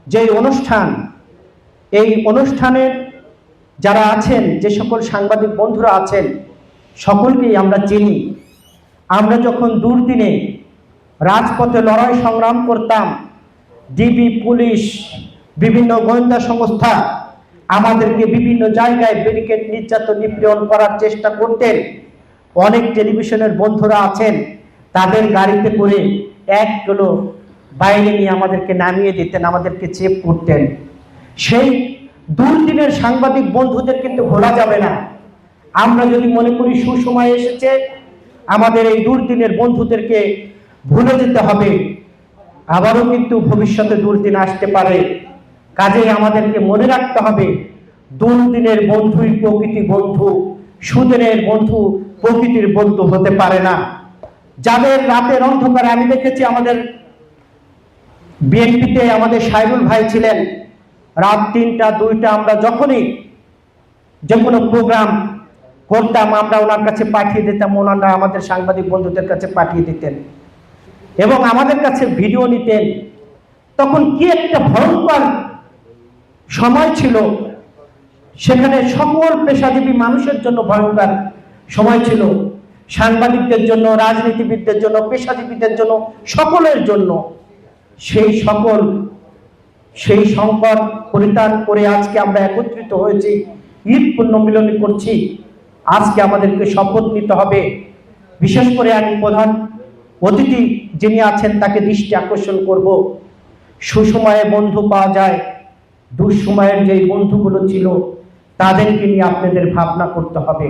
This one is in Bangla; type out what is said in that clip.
যে অনুষ্ঠান, এই অনুষ্ঠানের যারা আছেন, যে সকল সাংবাদিক বন্ধুরা আছেন, সকলকেই আমরা চিনি। আমরা যখন দুর্দিনে রাজপথে লড়াই সংগ্রাম করতাম, ডিবি, পুলিশ, বিভিন্ন গোয়েন্দা সংস্থা আমাদেরকে বিভিন্ন জায়গায় ব্যারিকেড, নির্যাতন, নিপীড়ন করার চেষ্টা করতেন। অনেক টেলিভিশনের বন্ধুরা আছেন, তাদের গাড়িতে করে 1 কিলো বাইরে নিয়ে আমাদেরকে নামিয়ে দিতেন, আমাদেরকে চেক করতেন। সেই দুর্দিনের সাংবাদিক বন্ধুদের কিন্তু ভোলা যাবে না। আমরা যদি মনে করি সুসময় এসেছে, আমাদের এই দুর্দিনের বন্ধুদেরকে ভুলে যেতে হবে। আবারও কিন্তু ভবিষ্যতে দুর্দিন আসতে পারে। কাজেই আমাদেরকে মনে রাখতে হবে, দুর্দিনের বন্ধুই প্রকৃতি বন্ধু, সুদিনের বন্ধু প্রকৃতির বন্ধু হতে পারে না। যাদের রাতের অন্ধকারে, আমি দেখেছি আমাদের বিএনপিতে আমাদের সাইরুল ভাই ছিলেন, রাত 3টা 2টা আমরা যখনই যে কোনো প্রোগ্রাম করতাম, আমরা ওনার কাছে পাঠিয়ে দিতাম, ওনারা আমাদের সাংবাদিক বন্ধুদের কাছে পাঠিয়ে দিতেন এবং আমাদের কাছে ভিডিও নিতেন। তখন কি একটা ভয়ঙ্কর সময় ছিল, সেখানে সকল পেশাজীবী মানুষের জন্য ভয়ঙ্কর সময় ছিল, সাংবাদিকদের জন্য, রাজনীতিবিদদের জন্য, পেশাজীবীদের জন্য, সকলের জন্য। সেই সংকট পরিত্যাগ করে আজকে আমরা একত্রিত হয়েছি, ঈদ পুণ্যমিলনী করছি। আজকে আমাদেরকে শপথ নিতে হবে। বিশেষ করে আমি প্রধান অতিথি যিনি আছেন তাকে দৃষ্টি আকর্ষণ করব, সুসময়ে বন্ধু পাওয়া যায়, দুঃসময়ের যে বন্ধুগুলো ছিল তাদেরকে নিয়ে আপনাদের ভাবনা করতে হবে।